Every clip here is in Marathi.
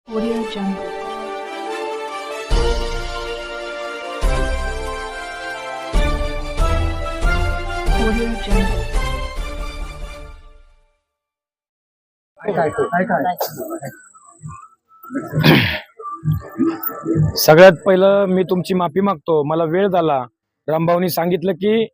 Audio Jungle. Audio Jungle. सगळ्यात पहिलं मी तुमची माफी मागतो. मला वेळ झाला. रामभाऊनी सांगितलं की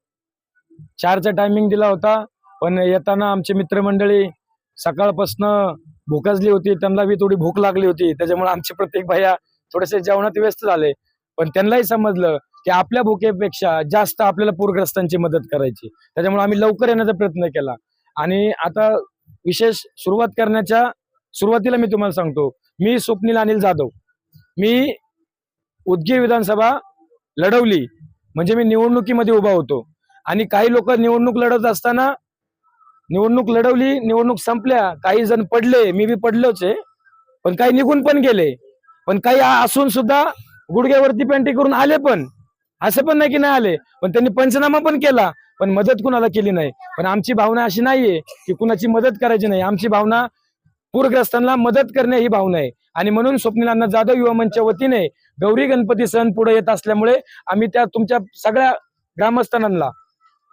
4चा टायमिंग दिला होता, पण येताना आमचे मित्रमंडळी सकाळपासनं भूकजली होती. त्यांना बी थोडी भूक लागली होती. त्याच्यामुळे आमचे प्रत्येक भैया थोडेसे जेवणात व्यस्त झाले. पण त्यांनाही समजलं की आपल्या भुकेपेक्षा जास्त आपल्याला पूरग्रस्तांची मदत करायची. त्याच्यामुळे आम्ही लवकर येण्याचा प्रयत्न केला. आणि आता विशेष सुरुवात करण्याच्या सुरुवातीला मी तुम्हाला सांगतो, मी स्वप्नील अनिल जाधव, मी उदगीर विधानसभा लढवली, म्हणजे मी निवडणुकीमध्ये उभा होतो. आणि काही लोक निवडणूक लढवत असताना निवडणूक लढवली, निवडणूक संपल्या, काही जण पडले, मी बी पडलोच आहे, पण काही निघून पण गेले. पण काही असून सुद्धा गुडघ्यावरती पेंटी करून आले, पण असं पण नाही की नाही आले, पण त्यांनी पंचनामा पण केला, पण मदत कुणाला केली नाही. पण आमची भावना अशी नाहीये की कुणाची मदत करायची नाही. आमची भावना पूरग्रस्तांना मदत करणे ही भावना आहे. आणि म्हणून स्वप्नील अण्णा जाधव युवा मंचच्या वतीने गौरी गणपती सण पुढे येत असल्यामुळे आम्ही त्या तुमच्या सगळ्या ग्रामस्थांना,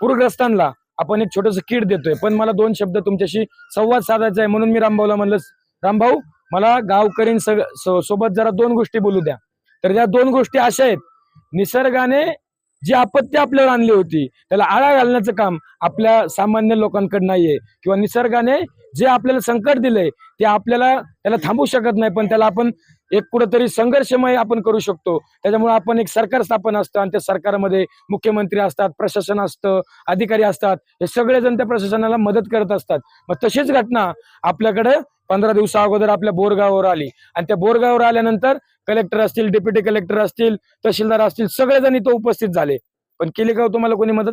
पूरग्रस्तांना आपण एक छोटस किट देतोय. पण मला 2 शब्द तुमच्याशी संवाद साधायचा आहे, म्हणून मी रामभाऊला म्हणलं, रामभाऊ मला सोबत जरा 2 गोष्टी बोलू द्या. तर त्या 2 गोष्टी अशा आहेत, निसर्गाने जी आपत्ती आपल्यावर आणली होती त्याला आळा घालण्याचं काम आपल्या सामान्य लोकांकडे नाहीये, किंवा निसर्गाने जे आपल्याला संकट दिलंय ते आपल्याला त्याला थांबू शकत नाही, पण त्याला आपण एक कुठेतरी संघर्षमय आपण करू शकतो. त्याच्यामुळे आपण एक सरकार स्थापन असतं आणि त्या सरकारमध्ये मुख्यमंत्री असतात, प्रशासन असतं, अधिकारी असतात, हे सगळेजण त्या प्रशासनाला मदत करत असतात. मग तशीच घटना आपल्याकडे 15 दिवसा अगोदर आपल्या बोरगाववर आली. आणि त्या बोरगाववर आल्यानंतर कलेक्टर असतील, डेप्युटी कलेक्टर असतील, तहसीलदार असतील, सगळेजण इथं उपस्थित झाले. पण केली का तुम्हाला कोणी मदत?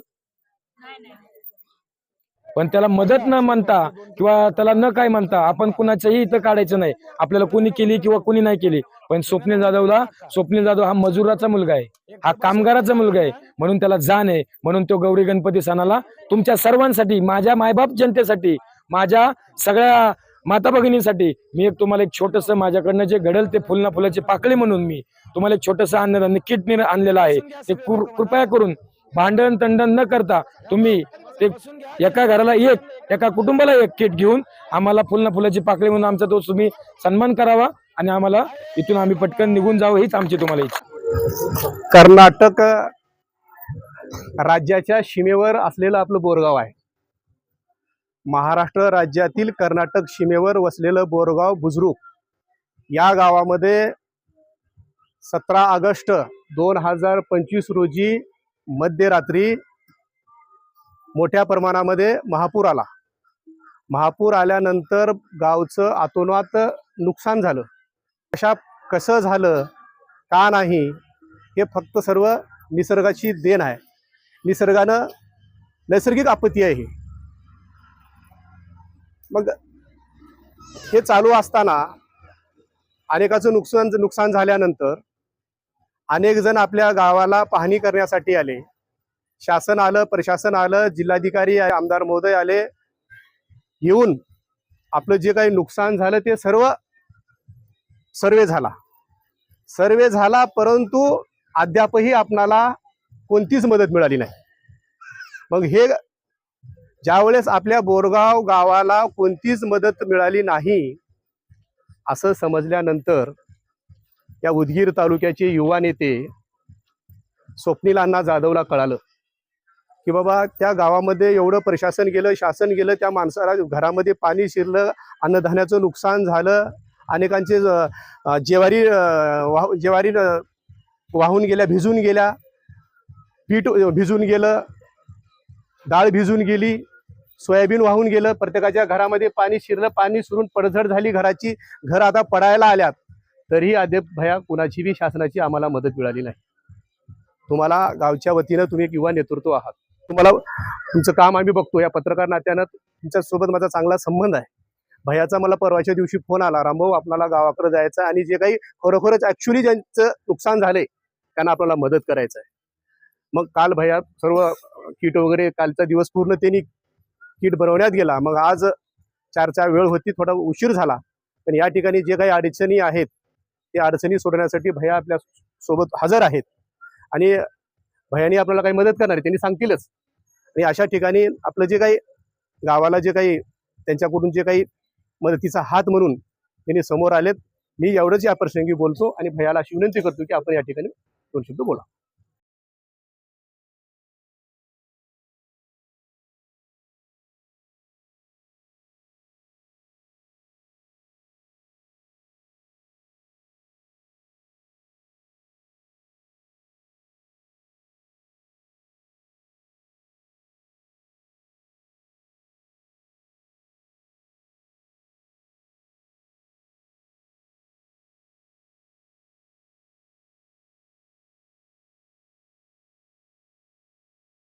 पण त्याला मदत न म्हणता किंवा त्याला न काय म्हणता आपण कुणाचंही इथं काढायचं नाही. आपल्याला कोणी केली किंवा कोणी नाही केली, पण स्वप्नील जाधव हा मजुराचा मुलगा आहे, हा कामगाराचा मुलगा आहे, म्हणून त्याला जाण आहे. म्हणून तो गौरी गणपती सणाला तुमच्या सर्वांसाठी, माझ्या मायबाप जनतेसाठी, माझ्या सगळ्या माता भगिनींसाठी मी तुम्हाला एक छोटस, माझ्याकडनं जे घडल ते फुलाची पाकळी म्हणून मी तुम्हाला एक छोटस अन्नधान्य किट आणलेलं आहे. ते कृपया करून भांडण तंडण न करता तुम्ही ते एका घराला एका कुटुंबाला एक किट घेऊन आम्हाला फुलाची पाकळी म्हणून आमचा तो तुम्ही सन्मान करावा आणि आम्हाला इथून आम्ही पटकन निघून जावं, हीच आमची तुम्हाला इच्छा. कर्नाटक राज्याच्या सीमेवर असलेलं आपलं बोरगाव आहे. महाराष्ट्र राज्यातील कर्नाटक सीमेवर वसलेलं बोरगाव बुजुर्ग या गावामध्ये 17 ऑगस्ट 2025 रोजी मध्यरात्री मोठ्या प्रमाणामध्ये महापूर आला. महापूर आल्यानंतर गावचं अतोनात नुकसान झालं. कसं झालं, का नाही, हे फक्त सर्व निसर्गाची देण आहे. नैसर्गिक आपत्ती आहे ही. मग हे चालू असताना अनेकाचं नुकसान झाल्यानंतर अनेक जण आपल्या गावाला पाहणी करण्यासाठी आले. शासन आलं, प्रशासन आलं, जिल्हाधिकारी, आमदार महोदय आले. येऊन आपलं जे काही नुकसान झालं ते सर्वे झाला, परंतु अद्यापही आपणाला कोणतीच मदत मिळाली नाही. मग हे ज्यावेळेस आपल्या बोरगाव गावाला कोणतीच मदत मिळाली नाही असं समजल्यानंतर या उदगीर तालुक्याचे युवा नेते स्वप्नील अण्णा जाधवला कळालं की बाबा त्या गावामध्ये एवढं प्रशासन गेलं, शासन गेलं, त्या माणसाला घरामध्ये पाणी शिरलं, अन्नधान्याचं नुकसान झालं, अनेकांचे ज्वारी वाहून गेल्या, भिजून गेल्या, पीठ भिजून गेलं, डाळ भिजून गेली, सोयाबीन वाहून गेलं, प्रत्येकाच्या घरामध्ये पाणी शिरलं, पाणी शिरून पडझड झाली घराची, घर आता पडायला आल्यात, तरीही अद्याप भया कुणाची बी शासनाची आम्हाला मदत मिळाली नाही. तुम्हाला गावच्या वतीनं तुम्ही एक युवा नेतृत्व आहात, तुम्हाला तुमचं काम आम्ही बघतो. या पत्रकार नात्यानं तुमच्यासोबत माझा चांगला संबंध आहे. भैयाचा मला परवाच्या दिवशी फोन आला, रामभाऊ आपल्याला गावाकडे जायचं आणि जे काही खरोखरच ऍक्च्युली ज्यांचं नुकसान झालंय त्यांना आपल्याला मदत करायचं आहे. मग काल भैया सर्व किट वगैरे, कालचा दिवस पूर्ण त्यांनी किट बनवण्यात गेला. मग आज 4चा वेळ होती, थोडा उशीर झाला, पण या ठिकाणी जे काही अडचणी आहेत त्या अडचणी सोडवण्यासाठी भैया आपल्या सोबत हजर आहेत आणि भैयानी आपल्याला काही मदत करणार आहे, त्यांनी सांगतीलच. आणि अशा ठिकाणी आपलं जे काही गावाला जे काही त्यांच्याकडून जे काही मदतीचा हात म्हणून त्यांनी समोर आलेत. मी एवढंच या प्रसंगी बोलतो आणि भैयाला अशी विनंती करतो की आपण या ठिकाणी 2 शब्द बोला.